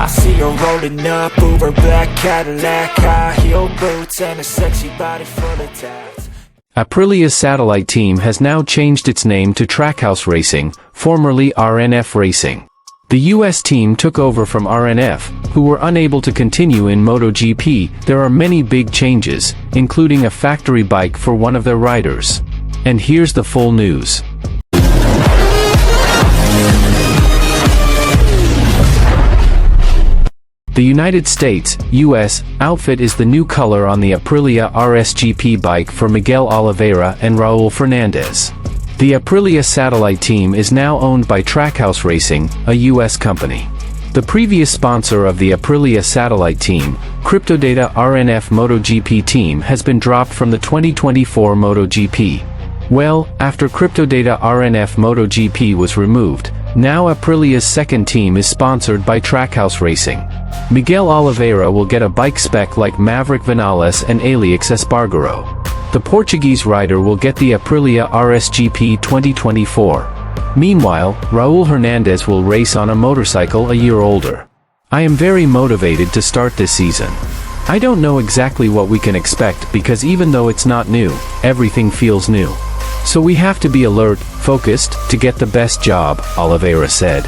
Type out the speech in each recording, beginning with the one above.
I see her rolling up, Uber black Cadillac, high heel boots and a sexy body full of tats. Aprilia's satellite team has now changed its name to Trackhouse Racing, formerly RNF Racing. The US team took over from RNF, who were unable to continue in MotoGP. There are many big changes, including a factory bike for one of their riders. And here's the full news. The United States, US, outfit is the new color on the Aprilia RSGP bike for Miguel Oliveira and Raul Fernandez. The Aprilia satellite team is now owned by Trackhouse Racing, a US company. The previous sponsor of the Aprilia satellite team, Cryptodata RNF MotoGP team, has been dropped from the 2024 MotoGP. Well, after Cryptodata RNF MotoGP was removed, now Aprilia's second team is sponsored by Trackhouse Racing. Miguel Oliveira will get a bike spec like Maverick Vinales and Aleix Espargaro. The Portuguese rider will get the Aprilia RSGP 2024. Meanwhile, Raul Hernandez will race on a motorcycle a year older. I am very motivated to start this season. I don't know exactly what we can expect because even though it's not new, everything feels new. So we have to be alert, focused, to get the best job, Oliveira said.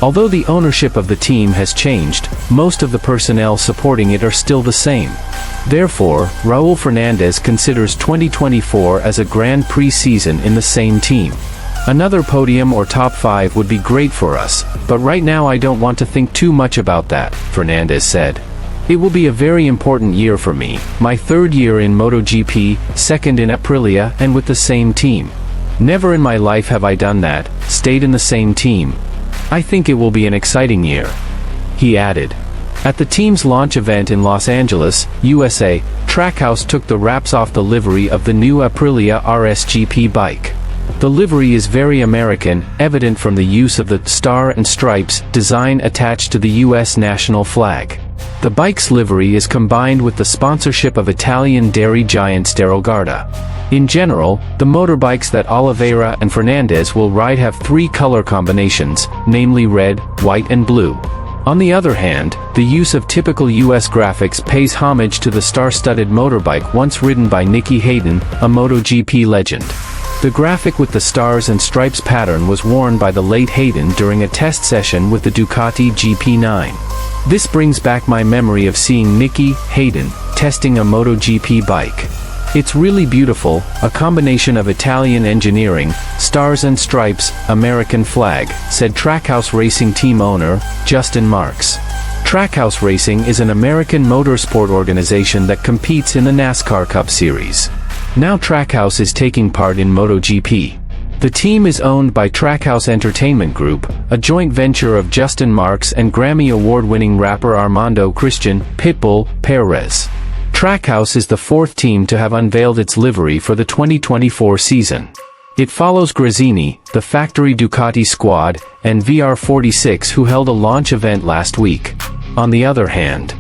Although the ownership of the team has changed, most of the personnel supporting it are still the same. Therefore, Raul Fernandez considers 2024 as a Grand Prix season in the same team. Another podium or top 5 would be great for us, but right now I don't want to think too much about that, Fernandez said. It will be a very important year for me, my third year in MotoGP, second in Aprilia and with the same team. Never in my life have I done that, stayed in the same team. I think it will be an exciting year. He added. At the team's launch event in Los Angeles, USA, Trackhouse took the wraps off the livery of the new Aprilia RSGP bike. The livery is very American, evident from the use of the star and stripes design attached to the US national flag. The bike's livery is combined with the sponsorship of Italian dairy giant Sterogarda. In general, the motorbikes that Oliveira and Fernandez will ride have 3 color combinations, namely red, white and blue. On the other hand, the use of typical US graphics pays homage to the star-studded motorbike once ridden by Nicky Hayden, a MotoGP legend. The graphic with the stars and stripes pattern was worn by the late Hayden during a test session with the Ducati GP9. This brings back my memory of seeing Nicky Hayden testing a MotoGP bike. It's really beautiful, a combination of Italian engineering, stars and stripes, American flag, said Trackhouse Racing team owner, Justin Marks. Trackhouse Racing is an American motorsport organization that competes in the NASCAR Cup Series. Now Trackhouse is taking part in MotoGP. The team is owned by Trackhouse Entertainment Group, a joint venture of Justin Marks and Grammy Award-winning rapper Armando Christian Pitbull Perez. Trackhouse is the 4th team to have unveiled its livery for the 2024 season. It follows Gresini, the factory Ducati squad, and VR46 who held a launch event last week. On the other hand,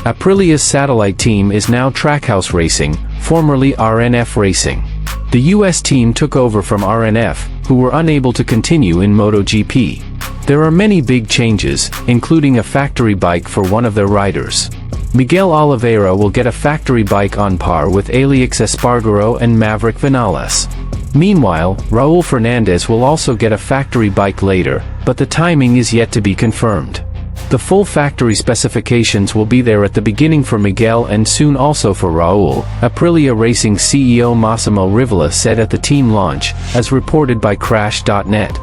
Aprilia's satellite team is now Trackhouse Racing, formerly RNF Racing. The US team took over from RNF, who were unable to continue in MotoGP. There are many big changes, including a factory bike for one of their riders. Miguel Oliveira will get a factory bike on par with Aleix Espargaro and Maverick Vinales. Meanwhile, Raul Fernandez will also get a factory bike later, but the timing is yet to be confirmed. The full factory specifications will be there at the beginning for Miguel and soon also for Raul, Aprilia Racing CEO Massimo Rivola said at the team launch, as reported by Crash.net.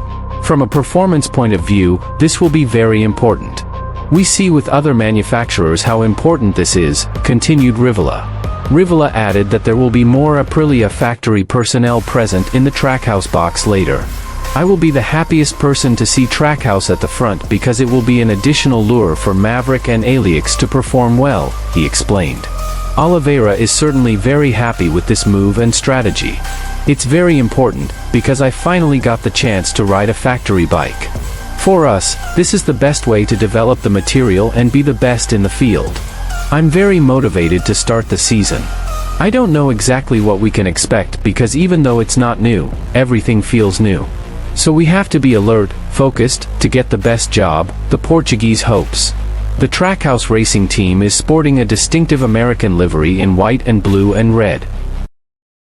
From a performance point of view, this will be very important. We see with other manufacturers how important this is, continued Rivola. Rivola added that there will be more Aprilia factory personnel present in the Trackhouse box later. I will be the happiest person to see Trackhouse at the front because it will be an additional lure for Maverick and Aleix to perform well, he explained. Oliveira is certainly very happy with this move and strategy. It's very important, because I finally got the chance to ride a factory bike. For us, this is the best way to develop the material and be the best in the field. I'm very motivated to start the season. I don't know exactly what we can expect because even though it's not new, everything feels new. So we have to be alert, focused, to get the best job, the Portuguese hopes. The Trackhouse Racing team is sporting a distinctive American livery in white and blue and red.